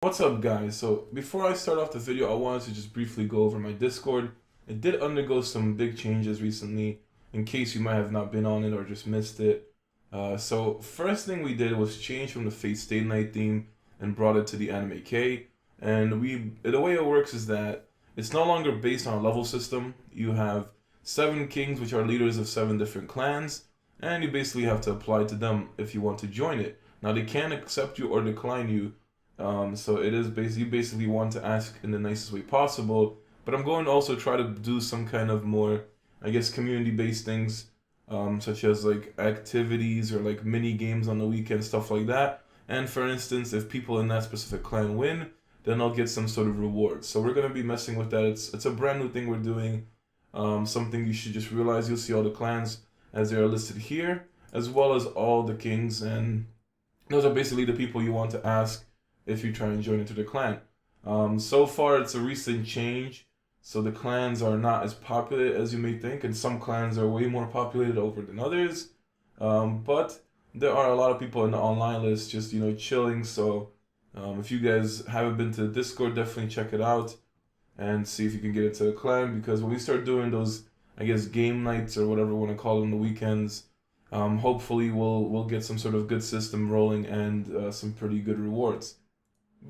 What's up, guys? So before I start off the video, I wanted to just briefly go over my Discord. It did undergo some big changes recently, in case you might have not been on it or just missed it. So first thing we did was change from the Fate Stay Night theme and brought it to the Anime K. And the way it works is that it's no longer based on a level system. You have 7 kings, which are leaders of 7 different clans, and you basically have to apply to them if you want to join it. Now they can accept you or decline you. So it is basically you basically want to ask in the nicest way possible. But I'm going to also try to do some kind of more, I guess, community-based things, such as like activities or like mini games on the weekend, stuff like that. And for instance, if people in that specific clan win, then I'll get some sort of reward. So we're gonna be messing with that. It's a brand new thing we're doing. Something you should just realize. You'll see all the clans as they are listed here, as well as all the kings, and those are basically the people you want to ask if you try and join into the clan. So far, it's a recent change, so the clans are not as popular as you may think, and some clans are way more populated over than others. But there are a lot of people in the online list just, chilling. So if you guys haven't been to the Discord, definitely check it out and see if you can get into the clan, because when we start doing those, I guess, game nights or whatever we want to call them, the weekends, hopefully we'll get some sort of good system rolling and some pretty good rewards.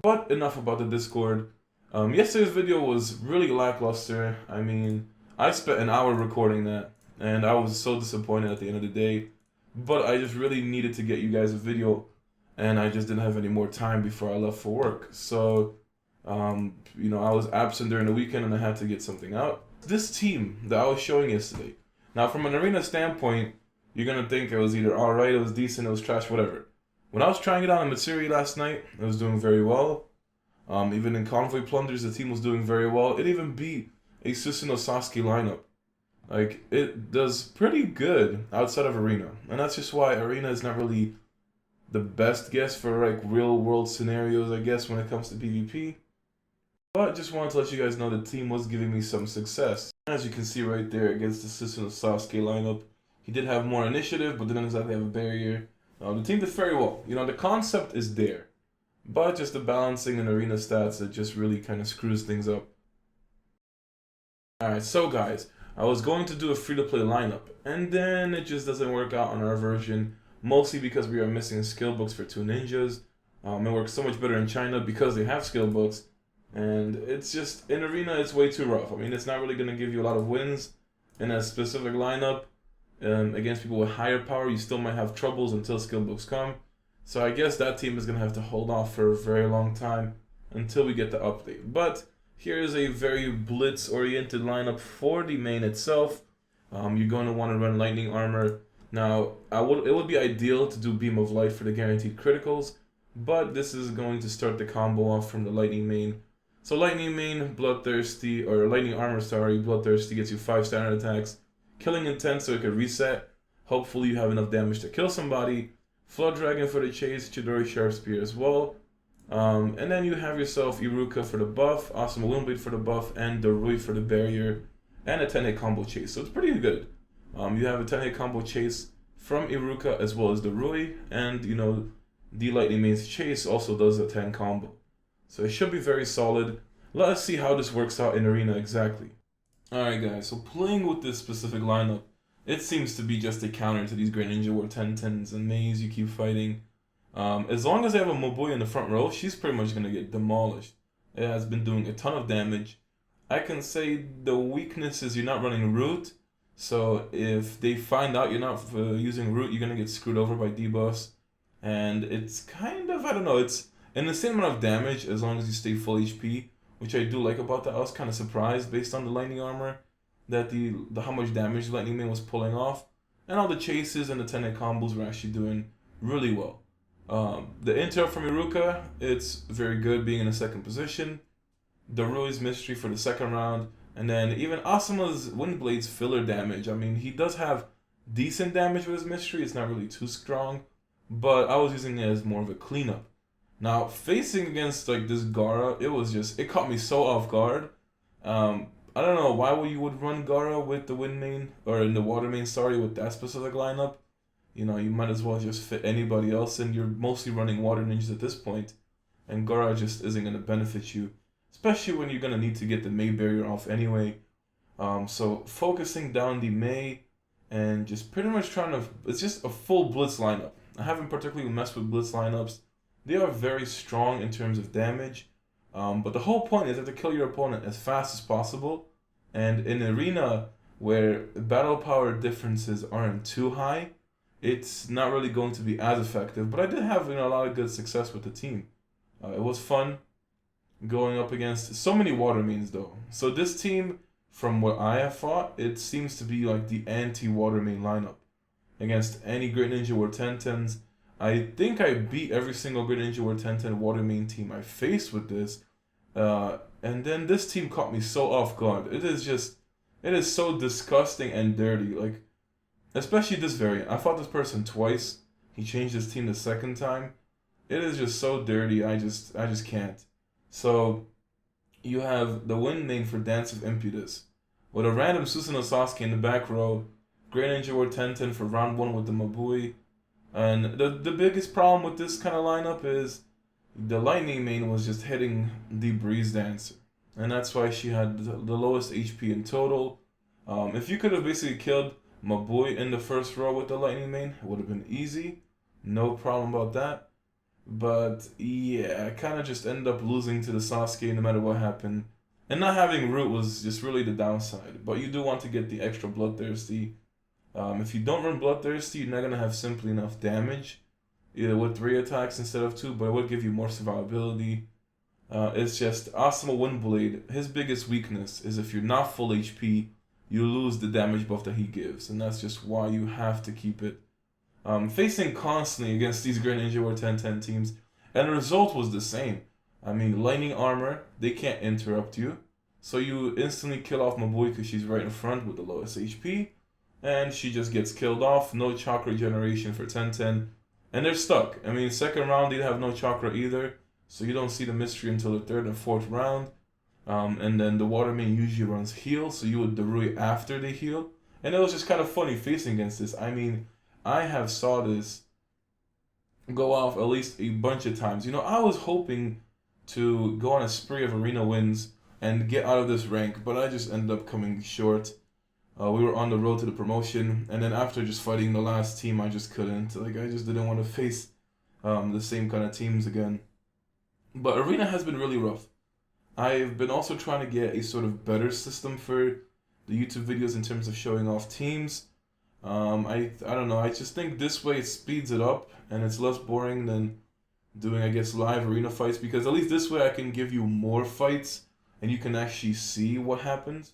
But enough about the Discord. Yesterday's video was really lackluster. I mean, I spent an hour recording that, and I was so disappointed at the end of the day. But I just really needed to get you guys a video, and I just didn't have any more time before I left for work. So, I was absent during the weekend, and I had to get something out. This team that I was showing yesterday. Now, from an arena standpoint, you're gonna think it was either alright, it was decent, it was trash, whatever. When I was trying it out in Matsuri last night, it was doing very well. Even in Convoy Plunders, the team was doing very well. It even beat a Susanoo Sasuke lineup. Like, it does pretty good outside of Arena. And that's just why Arena is not really the best guess for, like, real-world scenarios, I guess, when it comes to PvP. But just wanted to let you guys know the team was giving me some success. As you can see right there against the Susanoo Sasuke lineup, he did have more initiative, but didn't exactly have a barrier. The team did very well. The concept is there, but just the balancing and arena stats, it just really kind of screws things up. Alright, so guys, I was going to do a free-to-play lineup, and then it just doesn't work out on our version, mostly because we are missing skill books for 2 ninjas. It works so much better in China because they have skill books, and it's just, in arena, it's way too rough. I mean, it's not really going to give you a lot of wins in a specific lineup. Against people with higher power, you still might have troubles until skill books come. So I guess that team is going to have to hold off for a very long time until we get the update. But here is a very blitz-oriented lineup for the main itself. You're going to want to run lightning armor. Now, it would be ideal to do beam of light for the guaranteed criticals, but this is going to start the combo off from the lightning main. So lightning main, bloodthirsty, or lightning armor, sorry, bloodthirsty gets you 5 standard attacks. Killing intent so it could reset. Hopefully you have enough damage to kill somebody. Flood Dragon for the chase, Chidori Sharp Spear as well. And then you have yourself Iruka for the buff, Awesome Windblade for the buff, and Darui for the barrier, and a 10-hit combo chase. So it's pretty good. You have a 10-hit combo chase from Iruka as well as Darui, and the Lightning Main's chase also does a 10 combo. So it should be very solid. Let us see how this works out in Arena exactly. Alright guys, so playing with this specific lineup, it seems to be just a counter to these Great Ninja War 10-10s and Maze you keep fighting. As long as they have a Mobuya in the front row, she's pretty much going to get demolished. It has been doing a ton of damage. I can say the weakness is you're not running Root, so if they find out you're not using Root, you're going to get screwed over by debuffs. And it's kind of, I don't know, it's in the same amount of damage as long as you stay full HP. Which I do like about that. I was kind of surprised based on the lightning armor that the how much damage Lightning Man was pulling off, and all the chases and the 10-hit combos were actually doing really well. The interrupt from Iruka, it's very good being in the second position. Darui's mystery for the second round, and then even Asuma's Windblade's filler damage. I mean, he does have decent damage with his mystery. It's not really too strong, but I was using it as more of a cleanup. Now, facing against like this Gaara, it caught me so off guard. I don't know why you would run Gaara with the wind main, or in the water main, sorry, with that specific lineup. You might as well just fit anybody else, and you're mostly running water ninjas at this point. and Gara just isn't going to benefit you, especially when you're going to need to get the Mei barrier off anyway. So focusing down the Mei and just pretty much trying to, it's just a full Blitz lineup. I haven't particularly messed with Blitz lineups. They are very strong in terms of damage, but the whole point is to kill your opponent as fast as possible. And in arena where battle power differences aren't too high, it's not really going to be as effective. But I did have a lot of good success with the team. It was fun going up against so many water mains though. So this team, from what I have fought, it seems to be like the anti-water main lineup against any Great Ninja War 1010s. I think I beat every single Great Ninja War 1010 water main team I faced with this. And then this team caught me so off guard. It is so disgusting and dirty. Like, especially this variant. I fought this person twice. He changed his team the second time. It is just so dirty. I just can't. So you have the win main for Dance of Impetus with a random Susanoo Sasuke in the back row. Great Ninja War 1010 for round 1 with the Mabui. And the biggest problem with this kind of lineup is the Lightning main was just hitting the Breeze Dancer. And that's why she had the lowest HP in total. If you could have basically killed Mabui in the first row with the Lightning main, it would have been easy. No problem about that. But yeah, I kind of just ended up losing to the Sasuke no matter what happened. And not having Root was just really the downside. But you do want to get the extra Bloodthirsty. If you don't run Bloodthirsty, you're not going to have simply enough damage. Either with 3 attacks instead of 2, but it would give you more survivability. It's just Asuma Windblade. His biggest weakness is if you're not full HP, you lose the damage buff that he gives. And that's just why you have to keep it. Facing constantly against these Great Ninja War 1010 teams, and the result was the same. I mean, Lightning Armor, they can't interrupt you. So you instantly kill off Mabui because she's right in front with the lowest HP. And she just gets killed off. No chakra generation for 1010. And they're stuck. I mean, second round, they have no chakra either. So you don't see the mystery until the third and fourth round. And then the water main usually runs heal. So you would Darui after they heal. And it was just kind of funny facing against this. I mean, I have saw this go off at least a bunch of times. I was hoping to go on a spree of arena wins and get out of this rank. But I just ended up coming short. We were on the road to the promotion, and then after just fighting the last team, I just couldn't. Like, I just didn't want to face the same kind of teams again. But Arena has been really rough. I've been also trying to get a sort of better system for the YouTube videos in terms of showing off teams. I don't know, I just think this way it speeds it up, and it's less boring than doing, I guess, live arena fights, because at least this way I can give you more fights, and you can actually see what happens.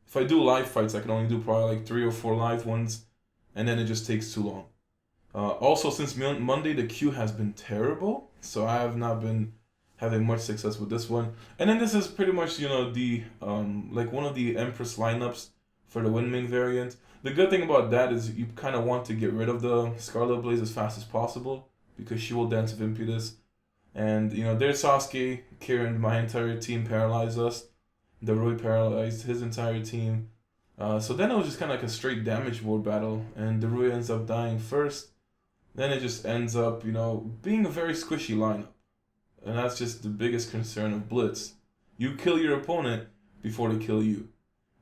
If I do live fights, I can only do probably like 3 or 4 live ones, and then it just takes too long. Also, since Monday, the queue has been terrible, so I have not been having much success with this one. And then this is pretty much, the like one of the Empress lineups for the Windming variant. The good thing about that is you kind of want to get rid of the Scarlet Blaze as fast as possible, because she will Dance of Impetus. And, there's Sasuke, Kirin, my entire team paralyzed us. Darui paralyzed his entire team. So then it was just kind of like a straight damage board battle, and Darui ends up dying first. Then it just ends up, being a very squishy lineup. And that's just the biggest concern of Blitz. You kill your opponent before they kill you.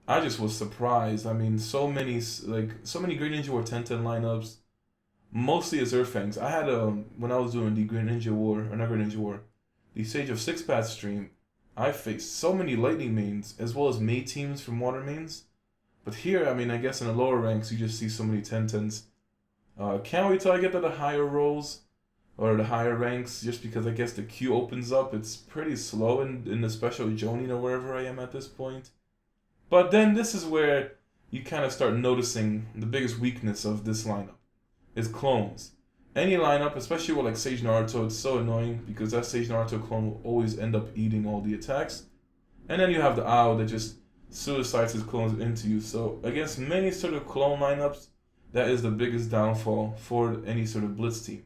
I just was surprised. I mean, so many Great Ninja War 1010 lineups, mostly as Earthfangs. I had when I was doing the Great Ninja War, or not Great Ninja War, the Sage of Six Paths stream, I faced so many Lightning mains, as well as Mei teams from Water mains. But here, I mean, I guess in the lower ranks, you just see so many 1010s. Can't wait till I get to the higher roles, or the higher ranks, just because I guess the queue opens up. It's pretty slow in the special Jonin or wherever I am at this point. But then this is where you kind of start noticing the biggest weakness of this lineup, is clones. Any lineup, especially with like Sage Naruto, it's so annoying because that Sage Naruto clone will always end up eating all the attacks. And then you have the Ao that just suicides his clones into you. So against many sort of clone lineups, that is the biggest downfall for any sort of Blitz team.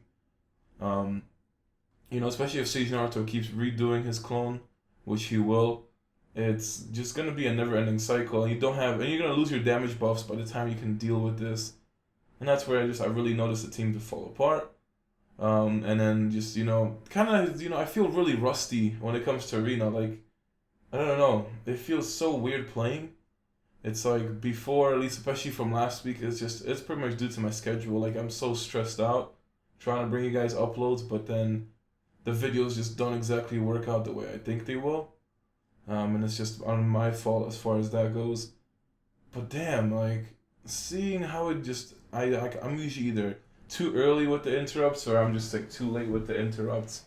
Especially if Sage Naruto keeps redoing his clone, which he will, it's just gonna be a never-ending cycle, and you're gonna lose your damage buffs by the time you can deal with this. And that's where I really noticed the team to fall apart. And then just, kind of, I feel really rusty when it comes to arena. Like, I don't know, it feels so weird playing. It's like before, at least especially from last week, it's pretty much due to my schedule. Like, I'm so stressed out trying to bring you guys uploads, but then the videos just don't exactly work out the way I think they will. And it's just on my fault as far as that goes. But damn, like, seeing how it just, I'm usually either too early with the interrupts or I'm just like too late with the interrupts.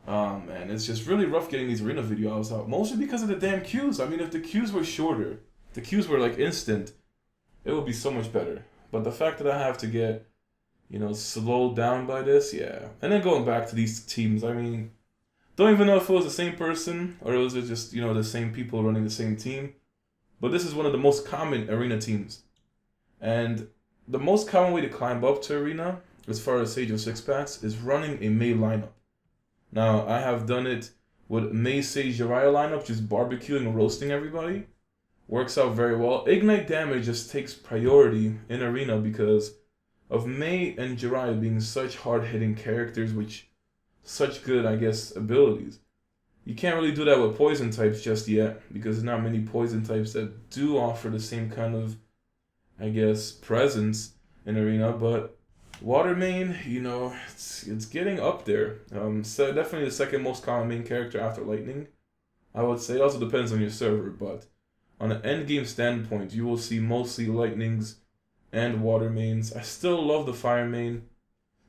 Man, it's just really rough getting these arena videos out, mostly because of the damn queues. I mean, if the queues were shorter, the queues were like instant, it would be so much better. But the fact that I have to get, slowed down by this, yeah. And then going back to these teams, I mean, don't even know if it was the same person or was it just, the same people running the same team. But this is one of the most common arena teams. And the most common way to climb up to arena, as far as Sage of Six Packs, is running a Mei lineup. Now, I have done it with Mei Sage Jiraiya lineup, just barbecuing and roasting everybody. Works out very well. Ignite damage just takes priority in arena because of Mei and Jiraiya being such hard-hitting characters with such good, I guess, abilities. You can't really do that with poison types just yet because there's not many poison types that do offer the same kind of, I guess, presence in arena. But water main, it's getting up there. So definitely the second most common main character after lightning, I would say. It also depends on your server, but on an end game standpoint, you will see mostly lightnings and water mains. I still love the fire main.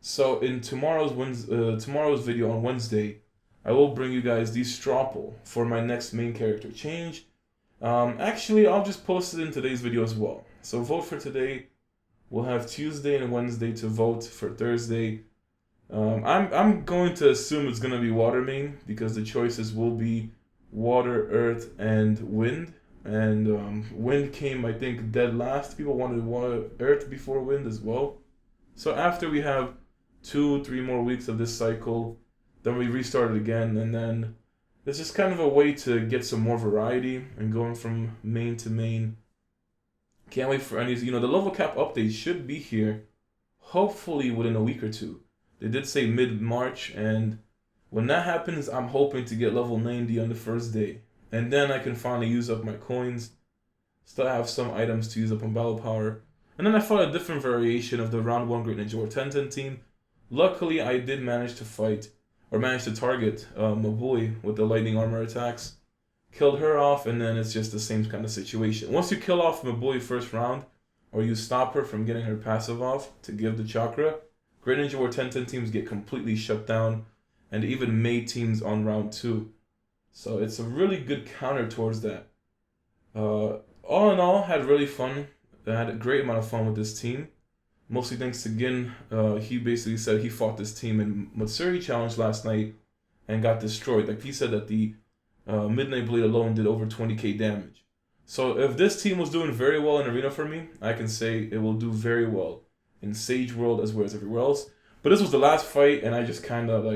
So in tomorrow's video on Wednesday, I will bring you guys the Stropple for my next main character change. Actually, I'll just post it in today's video as well. So vote for today. We'll have Tuesday and Wednesday to vote for Thursday. I'm going to assume it's gonna be water main because the choices will be water, earth, and wind. And wind came, I think, dead last. People wanted water, earth before wind as well. So after we have 2-3 more weeks of this cycle, then we restart it again, and then it's just kind of a way to get some more variety and going from main to main. Can't wait for any, the level cap update should be here, hopefully within a week or two. They did say mid-March, and when that happens, I'm hoping to get level 90 on the first day. And then I can finally use up my coins, still have some items to use up on Battle Power. And then I fought a different variation of the round 1 Great Ninja War 10-10 team. Luckily, I did manage to target Mabui with the lightning armor attacks. Killed her off, and then it's just the same kind of situation. Once you kill off Mabui first round, or you stop her from getting her passive off to give the chakra, Great Ninja War 10-10 teams get completely shut down, and even Mei teams on round 2. So it's a really good counter towards that. All in all, had really fun. I had a great amount of fun with this team. Mostly thanks to Gin. He basically said he fought this team in Matsuri Challenge last night and got destroyed. Like, he said that the Midnight Blade alone did over 20k damage. So if this team was doing very well in Arena for me, I can say it will do very well in Sage World as well as everywhere else. But this was the last fight, and I just kind of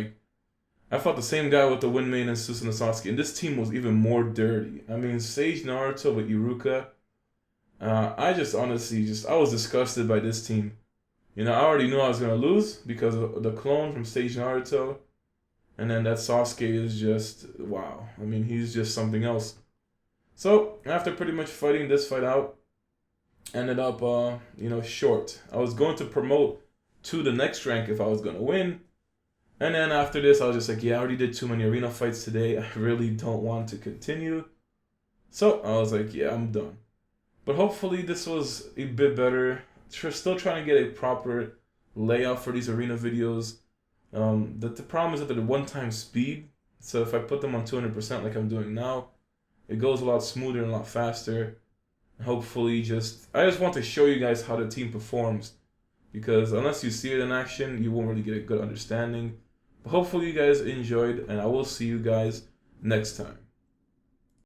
I fought the same guy with the Wind Main and Susanoo Satsuki, and this team was even more dirty. I mean, Sage Naruto with Iruka. I just honestly I was disgusted by this team. I already knew I was going to lose because of the clone from Sage Naruto. And then that Sasuke is just, wow. I mean, he's just something else. So, after pretty much fighting this fight out, ended up, short. I was going to promote to the next rank if I was going to win. And then after this, I was just like, yeah, I already did too many arena fights today. I really don't want to continue. So, I was like, yeah, I'm done. But hopefully this was a bit better. Still trying to get a proper layout for these arena videos. The problem is that they're one-time speed. So if I put them on 200% like I'm doing now, it goes a lot smoother and a lot faster. Hopefully I just want to show you guys how the team performs. Because unless you see it in action, you won't really get a good understanding. But hopefully you guys enjoyed, and I will see you guys next time.